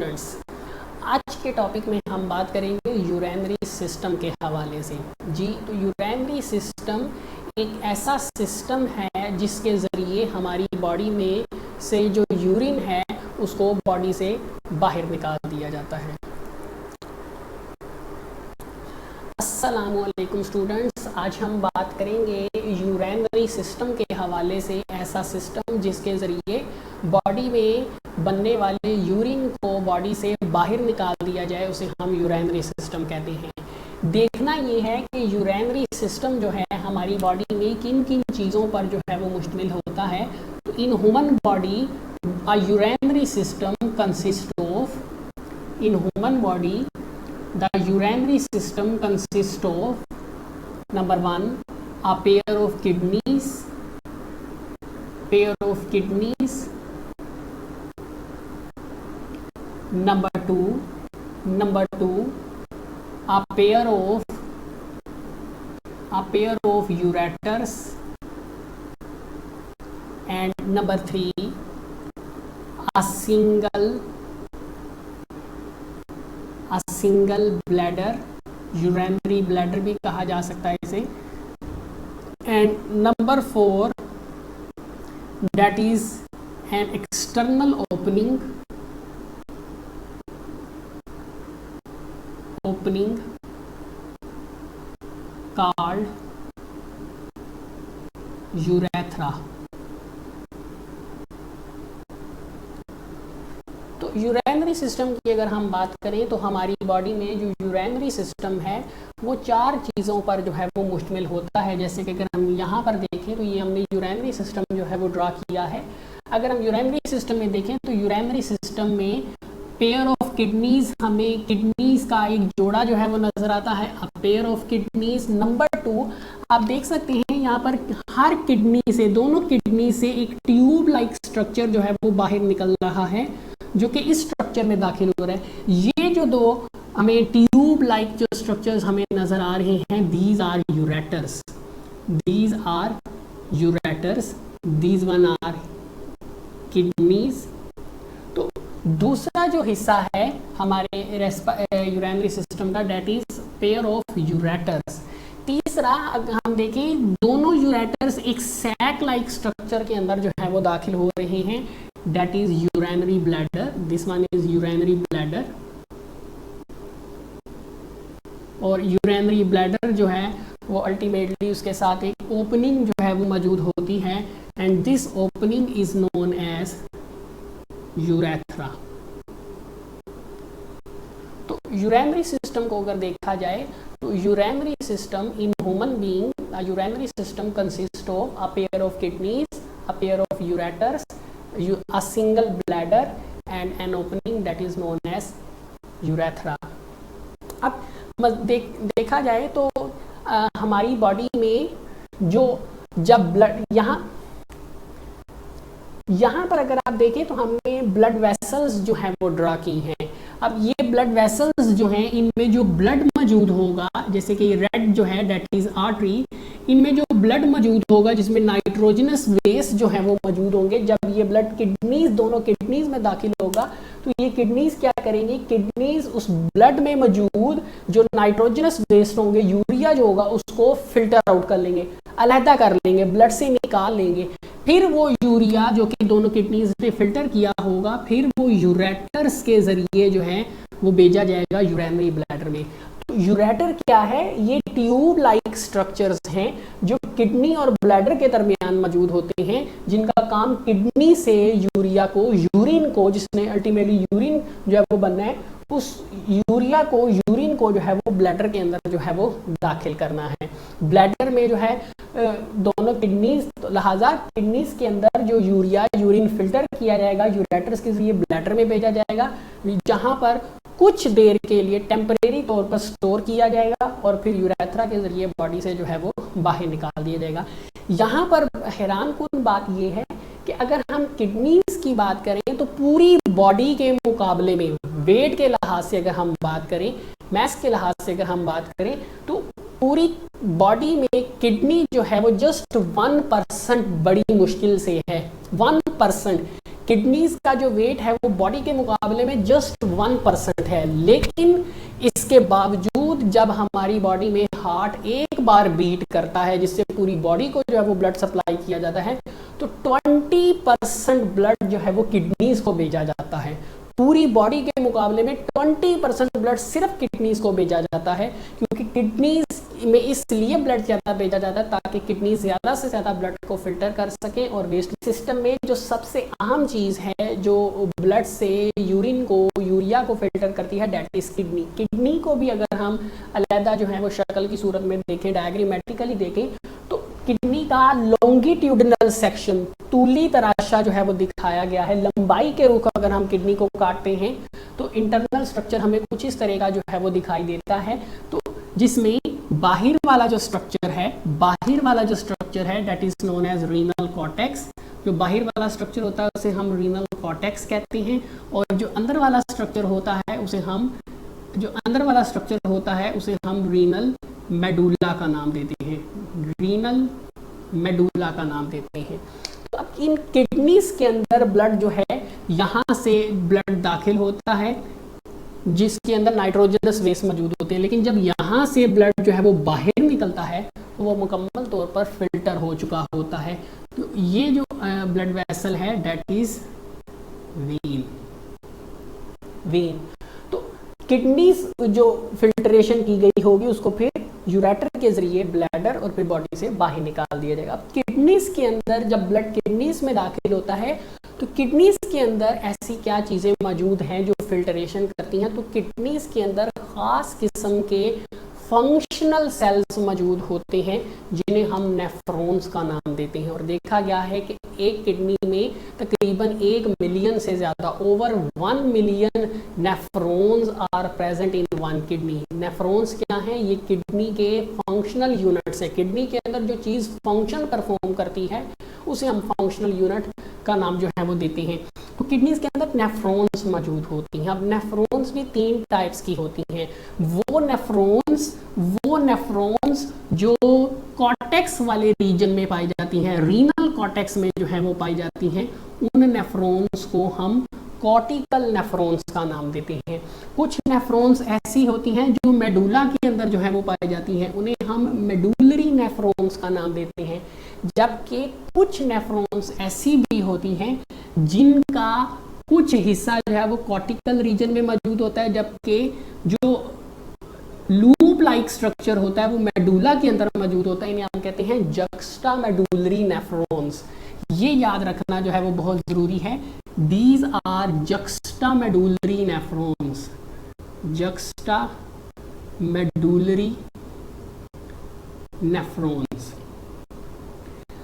Students, आज के topic में हम बात करेंगे यूरेनरी सिस्टम के हवाले से। जी, तो यूरेनरी सिस्टम एक ऐसा सिस्टम है जिसके ज़रिए हमारी बॉडी में से जो यूरिन है उसको बॉडी से बाहर निकाल दिया जाता है। अस्सलामुअलैकुम स्टूडेंट्स, आज हम बात करेंगे यूरेनरी सिस्टम के हवाले से। ऐसा सिस्टम जिसके ज़रिए बॉडी में बनने वाले यूरिन को बॉडी से बाहर निकाल दिया जाए, उसे हम यूरेनरी सिस्टम कहते हैं। देखना ये है कि यूरेनरी सिस्टम जो है हमारी बॉडी में किन किन चीज़ों पर जो है वो मुश्तमिल होता है। तो in human body a urinary system consist of, in human body the urinary system consists of number 1 a pair of kidneys, number 2 a pair of ureters, and number 3 a single bladder, urinary bladder भी कहा जा सकता है इसे। And number 4 that is an external opening called urethra. तो urinary system की अगर हम बात करें तो हमारी बॉडी में जो यूरेनरी सिस्टम है वो 4 चीज़ों पर जो है वो मुश्तमिल होता है। जैसे कि अगर हम यहाँ पर देखें तो ये हमने यूरेनरी सिस्टम जो है वो ड्रा किया है। अगर हम यूरेनरी सिस्टम में देखें तो यूरेनरी सिस्टम में पेयर ऑफ किडनीज, हमें किडनीज का एक जोड़ा जो है वो नज़र आता है, a pair of kidneys. Number 2 आप देख सकते हैं यहाँ पर हर किडनी से, दोनों किडनी से एक ट्यूब लाइक स्ट्रक्चर जो है वो बाहर निकल रहा है जो कि इस स्ट्रक्चर में दाखिल हो रहा है। ये जो दो हमें ट्यूब लाइक जो स्ट्रक्चर्स हमें नजर आ रहे हैं, these are ureters, these one are kidneys. तो दूसरा जो हिस्सा है हमारे यूरेनरी सिस्टम का, that is pair of ureters. तीसरा अगर हम देखें, दोनों यूरेटर्स एक सैक लाइक स्ट्रक्चर के अंदर जो है वो दाखिल हो रहे हैं, that is urinary bladder, this one is urinary bladder। और urinary bladder जो है वो अल्टीमेटली उसके साथ एक ओपनिंग जो है वो मौजूद होती है, and this opening is known as urethra। तो urinary system को अगर देखा जाए तो urinary system in human being, a urinary system consists of a pair of kidneys, a pair of ureters, a single bladder and an opening that is known as urethra। अब देखा जाए तो हमारी बॉडी में जो जब ब्लड यहाँ पर अगर आप देखें तो हमने ब्लड वेसल्स जो है वो ड्रा की हैं। अब ये ब्लड वेसल्स जो हैं इनमें जो ब्लड मौजूद होगा, जैसे कि रेड जो है डेट इज आर्टरी, इनमें जो ब्लड मौजूद होगा जिसमें नाइट्रोजनस वेस्ट जो है वो मौजूद होंगे। जब ये ब्लड किडनीज, दोनों किडनीज में दाखिल होगा तो ये किडनीज क्या करेंगी, किडनीज उस ब्लड में मौजूद जो नाइट्रोजनस वेस्ट होंगे, यूरिया जो होगा उसको फिल्टर आउट कर लेंगे, अलहदा कर लेंगे, ब्लड से निकाल लेंगे। फिर वो यूरिया जो कि दोनों किडनीज ने फिल्टर किया होगा, फिर वो यूरेटर्स के जरिए जो है वो भेजा जाएगा यूरेनरी ब्लैडर में। तो यूरेटर क्या है, ये ट्यूब लाइक स्ट्रक्चर्स हैं जो किडनी और ब्लैडर के दरमियान मौजूद होते हैं, जिनका काम किडनी से यूरिया को, यूरिन को, जिसने अल्टीमेटली यूरिन जो है वो बनना है, उस यूरिन को जो है वो ब्लैडर के अंदर जो है वो दाखिल करना है। ब्लैडर में जो है दोनों किडनीज, तो लिहाजा किडनीज के अंदर जो यूरिन फिल्टर किया जाएगा, यूरेटर्स के जरिए ब्लैडर में भेजा जाएगा, जहां पर कुछ देर के लिए टेम्परेरी तौर पर स्टोर किया जाएगा और फिर यूरेथ्रा के जरिए बॉडी से जो है वो बाहर निकाल दिया जाएगा। यहाँ पर हैरानकुन बात यह है कि अगर हम किडनीज की बात करें तो पूरी बॉडी के मुकाबले में वेट के लिहाज से अगर हम बात करें, मैस के लिहाज से अगर हम बात करें, तो पूरी बॉडी में किडनी जो है वो जस्ट 1% बड़ी मुश्किल से है। 1% किडनीज का जो वेट है वो बॉडी के मुकाबले में जस्ट 1% है, लेकिन इसके बावजूद जब हमारी बॉडी में हार्ट एक बार बीट करता है जिससे पूरी बॉडी को जो है वो ब्लड सप्लाई किया जाता है, तो 20% ब्लड जो है वो किडनीज को भेजा जाता है। पूरी बॉडी के मुकाबले में 20% ब्लड सिर्फ किडनीज को भेजा जाता है, क्योंकि किडनीज में इसलिए ब्लड ज़्यादा भेजा जाता है ताकि किडनी ज़्यादा से ज़्यादा ब्लड को फिल्टर कर सके। और वेस्ट सिस्टम में जो सबसे अहम चीज़ है जो ब्लड से यूरिन को, यूरिया को फिल्टर करती है, डेट इज़ किडनी। किडनी को भी अगर हम अलहदा जो है वो शक्ल की सूरत में देखें, डायग्रामेटिकली देखें, तो किडनी का लॉन्गिट्यूडनल सेक्शन, तूली तराशा जो है वो दिखाया गया है। लंबाई के रुख अगर हम किडनी को काटते हैं तो इंटरनल स्ट्रक्चर हमें कुछ इस तरह का जो है वो दिखाई देता है, तो जिसमें बाहर वाला जो स्ट्रक्चर है that is known as renal cortex. जो बाहर वाला स्ट्रक्चर होता है उसे हम रीनल कॉर्टेक्स कहते हैं, और जो अंदर वाला स्ट्रक्चर होता है उसे हम रीनल मेडुला का नाम देते हैं, रीनल मेडुला का नाम देते हैं। तो अब इन किडनीज के अंदर ब्लड जो है, यहाँ से ब्लड दाखिल होता है जिसके अंदर नाइट्रोजनस वेस्ट मौजूद होते हैं, लेकिन जब यहाँ से ब्लड जो है वो बाहर निकलता है तो वो मुकम्मल तौर पर फिल्टर हो चुका होता है। तो ये जो ब्लड वेसल है दैट इज वेन। तो किडनीज जो फिल्ट्रेशन की गई होगी उसको फिर यूरेटर के जरिए ब्लैडर और फिर बॉडी से बाहर निकाल दिया जाएगा। अब किडनीज के अंदर जब ब्लड किडनीज में दाखिल होता है तो किडनीज के अंदर ऐसी क्या चीज़ें मौजूद हैं जो फिल्ट्रेशन करती हैं, तो किडनीज के अंदर ख़ास किस्म के फंक्शनल सेल्स मौजूद होते हैं जिन्हें हम नेफ्रॉन्स का नाम देते हैं। और देखा गया है कि एक किडनी में तकरीबन 1 मिलियन से ज़्यादा, over 1 million nephrons are present in one kidney. Nephrons क्या हैं? ये किडनी के फंक्शनल यूनिट्स है। किडनी के अंदर जो चीज़ फंक्शन परफॉर्म करती है उसे हम फंक्शनल यूनिट का नाम जो है वो देते हैं। तो किडनीज के अंदर नेफ्रॉन्स मौजूद होती हैं। अब नेफ्रॉन्स भी 3 टाइप्स की होती हैं। वो नेफ्रॉन्स जो कॉर्टेक्स वाले रीजन में पाई जाती हैं, रीनल कॉर्टेक्स में जो है वो पाई जाती हैं, उन नेफ्रॉन्स को हम कॉर्टिकल नेफ्रॉन्स का नाम देते हैं। कुछ नेफ्रॉन्स ऐसी होती हैं जो मेडुला के अंदर जो है वो पाई जाती हैं, उन्हें हम मेडुलरी नेफ्रॉन्स का नाम देते हैं। जबकि कुछ नेफ्रॉन्स ऐसी भी होती हैं जिनका कुछ हिस्सा जो है वो कॉर्टिकल रीजन में मौजूद होता है, जबकि जो लूप लाइक स्ट्रक्चर होता है वो मेडुला के अंदर मौजूद होता है। इन्हें हम कहते हैं जक्स्टा मेडुलरी नेफ्रॉन्स। ये याद रखना जो है वो बहुत ज़रूरी है। These are juxtamedullary nephrons, juxtamedullary nephrons.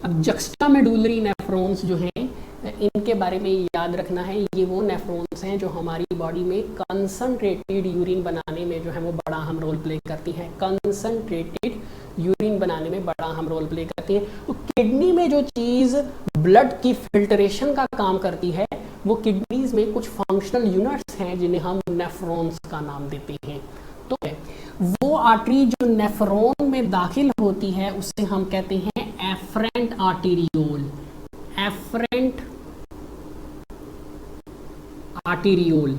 अब जक्स्टा मेडुलरी नेफ्रॉन्स जो हैं इनके बारे में याद रखना है, ये वो नेफ्रॉन्स हैं जो हमारी बॉडी में कंसंट्रेटेड यूरिन बनाने में जो है वो बड़ा अहम रोल प्ले करती हैं। कंसंट्रेटेड यूरिन बनाने में बड़ा अहम रोल प्ले करती है। तो किडनी में जो चीज़ ब्लड की फिल्ट्रेशन का काम करती है वो किडनीज में कुछ फंक्शनल यूनिट्स हैं जिन्हें हम नेफ्रॉन्स का नाम देते हैं। तो वो आर्टरी जो नेफ्रॉन में दाखिल होती है उसे हम कहते हैं एफरेंट आर्टीरियोल। Afferent arteriole.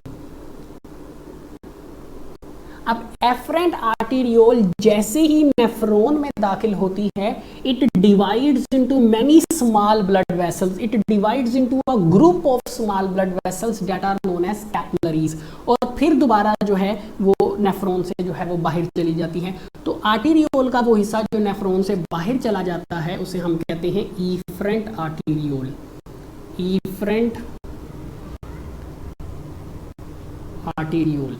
अब एफरेंट आर्टीरियोल जैसे ही नेफ्रॉन में दाखिल होती है, it divides into many small blood vessels. It divides into a group of small blood vessels that are known as capillaries. और फिर दोबारा जो है वो नेफ्रॉन से जो है वो बाहर चली जाती है। तो आर्टीरियोल का वो हिस्सा जो नेफ्रॉन से बाहर चला जाता है उसे हम कहते हैं efferent arteriole. Efferent arteriole.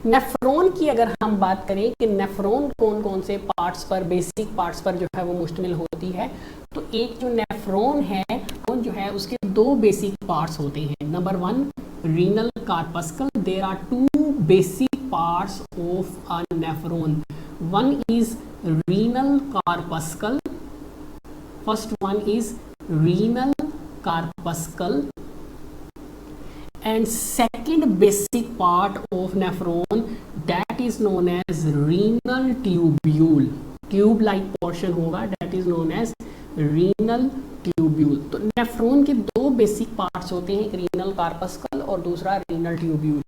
Nephron की अगर हम बात करें कि नेफ्रॉन कौन कौन से पार्ट्स पर, बेसिक पार्ट्स पर जो है वो मुश्तमिल होती है, तो एक जो नेफ्रॉन है वो जो है उसके 2 बेसिक पार्ट्स होते हैं। Number 1 renal corpuscle. There are 2 basic parts of a nephron. One is renal corpuscle. First one is renal corpuscle and second basic part of nephron that is known as renal tubule. Tube like portion होगा that is known as renal tubule. तो nephron के दो basic parts होते हैं, एक renal corpuscle और दूसरा renal tubule.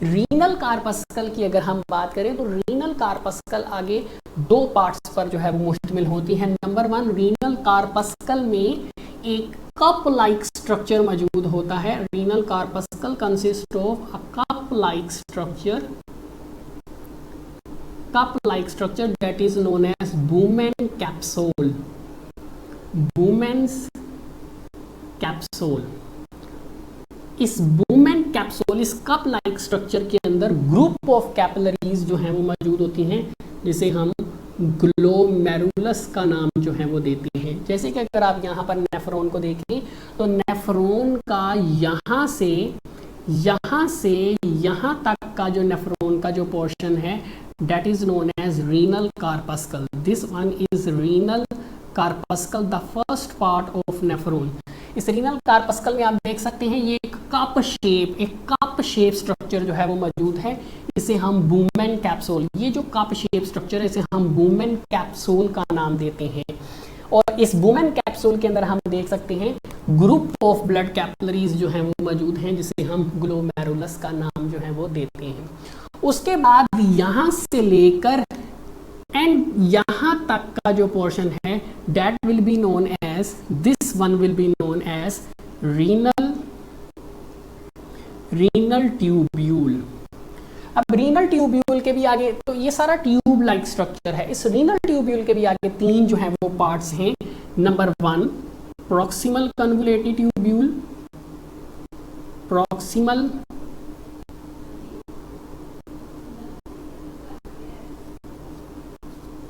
Renal corpuscle की अगर हम बात करें तो रीनल कार्पस्कल आगे दो पार्ट्स पर जो है वो मुश्तमिल होती है। नंबर वन, रीनल कार्पस्कल में एक कप लाइक स्ट्रक्चर मौजूद होता है। Renal corpuscle consist of a cup like structure that is known as Bowman capsule. Bowman's capsule. इस बूमेन कैप्सूल, इस कप लाइक स्ट्रक्चर के अंदर ग्रुप ऑफ कैपिलरीज जो हैं वो मौजूद होती हैं, जिसे हम ग्लोमेरुलस का नाम जो है वो देते हैं। जैसे कि अगर आप यहाँ पर नेफ्रॉन को देखें तो नेफ्रॉन का यहाँ से यहाँ तक का जो नेफ्रॉन का जो पोर्शन है that is known as renal corpuscle. This one is renal corpuscle, the first part of nephron. इस रीनल कार्पस्कल में आप देख सकते हैं ये एक कप शेप स्ट्रक्चर जो है वो मौजूद है, इसे हम बूमेन कैप्सूल, ये जो कप शेप स्ट्रक्चर है इसे हम बूमेन कैप्सूल का नाम देते हैं। और इस बूमेन कैप्सूल के अंदर हम देख सकते हैं ग्रुप ऑफ ब्लड कैपिलरीज जो हैं वो मौजूद हैं, जिसे हम ग्लोमेरुलस का नाम जो है वो देते हैं। उसके बाद यहाँ से लेकर एंड यहाँ तक का जो पोर्शन है that will be known as, this one will be known as renal tubule. अब रीनल ट्यूब्यूल के भी आगे, तो ये सारा ट्यूब लाइक स्ट्रक्चर है। इस रीनल ट्यूब्यूल के भी आगे तीन जो है वो पार्ट्स हैं। Number one, proximal convoluted tubule, proximal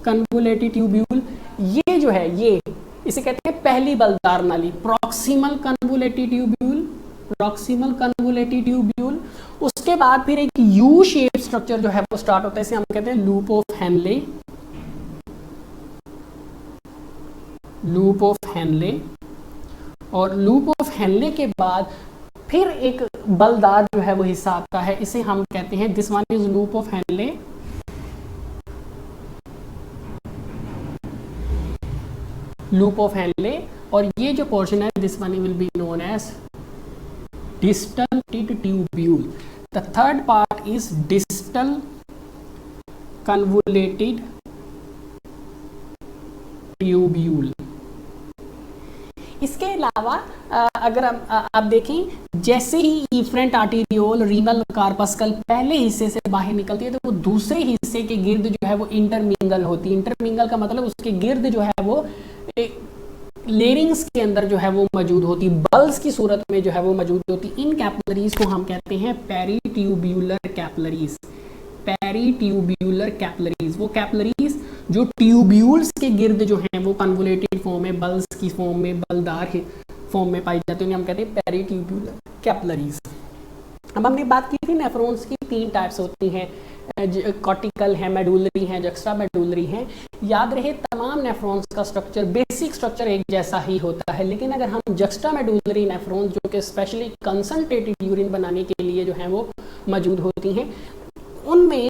convoluted tubule. ये जो है ये इसे कहते हैं पहली बलदार नाली, प्रॉक्सिमल कन्वोलेटेड ट्यूब्यूल। उसके बाद फिर एक यू शेप स्ट्रक्चर जो है वो स्टार्ट होता है, इसे हम कहते हैं लूप ऑफ हेनले। और लूप ऑफ हेनले के बाद फिर एक बलदार जो है वो हिस्सा आता है, इसे हम कहते हैं, this one is loop of Henle. और ये जो पोर्शन है this one will be known as distal tubule. The third part is distal convoluted tubule. इसके अलावा अगर आप देखें, जैसे ही इफरेंट आर्टीरियोल रीनल कार्पस्कल पहले हिस्से से बाहर निकलती है तो वो दूसरे हिस्से के गिर्द जो है वो इंटरमिंगल होती है। इंटरमिंगल का मतलब उसके गिर्द जो है वो लेरिंग्स के अंदर जो है वो मौजूद होती, बल्स की सूरत में जो है वो मौजूद होती। इन कैपिलरीज को हम कहते हैं पेरीट्यूब्यूलर कैपिलरीज। वो कैपिलरीज जो ट्यूब्यूल्स के गिर्द जो हैं वो कन्वोलेटेड फॉर्म में, बल्स की फॉर्म में, बलदार फॉर्म में पाई जाती है, हम कहते हैं पेरीट्यूब्यूलर कैपिलरीज। अब हमने बात की थी नेफ्रॉन्स की तीन टाइप्स होती हैं, कॉर्टिकल है, मेडुलरी है, जक्स्ट्रा मेडुलरी है। याद रहे तमाम नेफ्रॉन्स का स्ट्रक्चर, बेसिक स्ट्रक्चर एक जैसा ही होता है, लेकिन अगर हम जक्स्ट्रा मेडुलरी नेफ्रॉन्स जो कि स्पेशली कंसंट्रेटेड यूरिन बनाने के लिए जो है वो मौजूद होती हैं, उनमें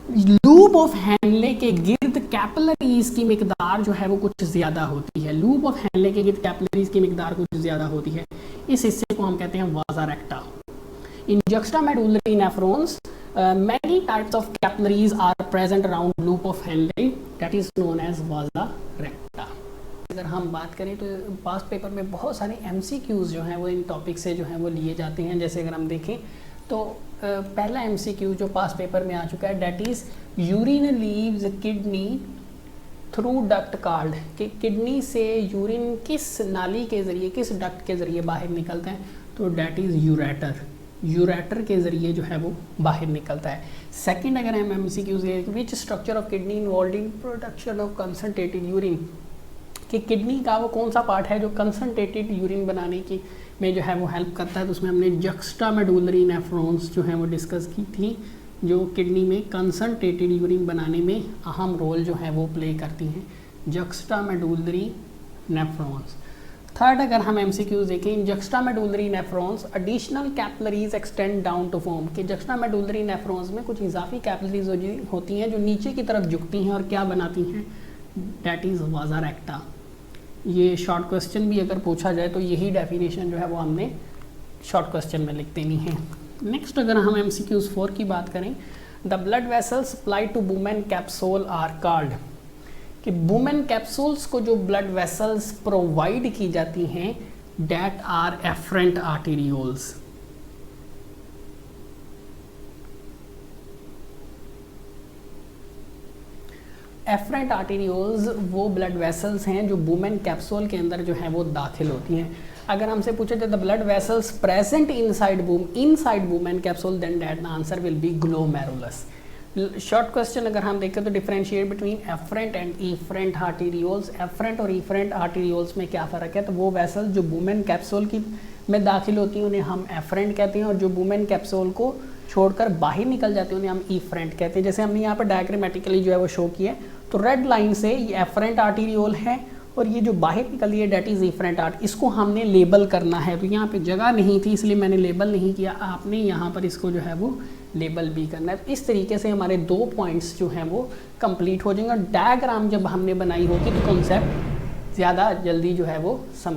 लूप ऑफ हेनले के गिर्द कैपिलरीज की मिकदार जो है वो कुछ ज़्यादा होती है। लूप ऑफ हेनले के गिर्द कैपिलरीज की मिकदार कुछ ज़्यादा होती है। इस हिस्से को हम कहते हैं वाजा रेक्टा। इन juxtamedullary nephrons, many types of capillaries are present around loop of Henle, that is known as vasa recta। अगर हम बात करें तो पास्ट पेपर में बहुत सारे MCQs जो हैं वो इन टॉपिक से जो हैं वो लिए जाते हैं। जैसे अगर हम देखें तो पहला MCQ जो पास्ट पेपर में आ चुका है, that is urine leaves kidney through duct card, कि किडनी से यूरिन किस नाली के ज़रिए, किस डक्ट के ज़रिए बाहर निकलता है, तो डेट इज़ यूरेटर के ज़रिए जो है वो बाहर निकलता है। सेकंड अगर हम MCQ से, which structure of kidney involve in production of concentrated urine, कि किडनी का वो कौन सा पार्ट है जो कंसनट्रेटेड यूरिन बनाने की में जो है वो हेल्प करता है, तो उसमें हमने juxtamedullary नेफ्रॉन्स जो है वो डिस्कस की थी, जो किडनी में कंसनट्रेटेड यूरिन बनाने में अहम रोल जो है वो प्ले करती हैं, juxtamedullary नेफ्रॉन्स। थर्ड अगर हम MCQ देखें, in juxtamedullary nephrons additional capillaries extend down to form, कि juxtamedullary नेफ्रॉन्स में कुछ इजाफी कैपिलरीज होती हैं जो नीचे की तरफ झुकती हैं और क्या बनाती हैं, डेट इज़ वाजा रेक्टा। ये शॉर्ट क्वेश्चन भी अगर पूछा जाए तो यही डेफिनेशन जो है वो हमने शॉर्ट क्वेश्चन में लिख देनी है। नेक्स्ट अगर हम MCQs 4 की बात करें, the blood vessels supply to Bowman capsule are called, कि वुमेन कैप्सूल्स को जो ब्लड वेसल्स प्रोवाइड की जाती हैं that are afferent arterioles. Afferent arterioles वो ब्लड वेसल्स हैं जो वुमेन कैप्सूल के अंदर जो है वो दाखिल होती हैं। अगर हमसे पूछे the blood vessels present inside Bowman capsule, then that the answer will be glomerulus. Short question अगर हम देखें तो differentiate between afferent and efferent arterioles. Afferent और इफरेंट आर्टेरियोल्स में क्या फ़र्क है? तो वो वेसल्स जो वुमेन कैप्सूल की में दाखिल होती हैं उन्हें हम एफरेंट कहते हैं, और जो वुमेन कैप्सूल को छोड़कर बाहर निकल जाती है उन्हें हम इफरेंट कहते हैं। जैसे हमने यहाँ पर डायग्रामेटिकली जो है वो शो किया है, तो रेड लाइन से ये एफरेंट आर्टेरियोल है और ये जो बाहर निकल रही है डेट इज़ इफरेंट आर्ट। इसको हमने लेबल करना है, तो यहाँ पे जगह नहीं थी इसलिए मैंने लेबल नहीं किया, आपने यहाँ पर इसको जो है वो लेबल भी करना है। तो इस तरीके से हमारे 2 पॉइंट्स जो हैं वो कंप्लीट हो जाएंगे, और डायग्राम जब हमने बनाई होगी तो कॉन्सेप्ट ज़्यादा जल्दी जो है वो समझ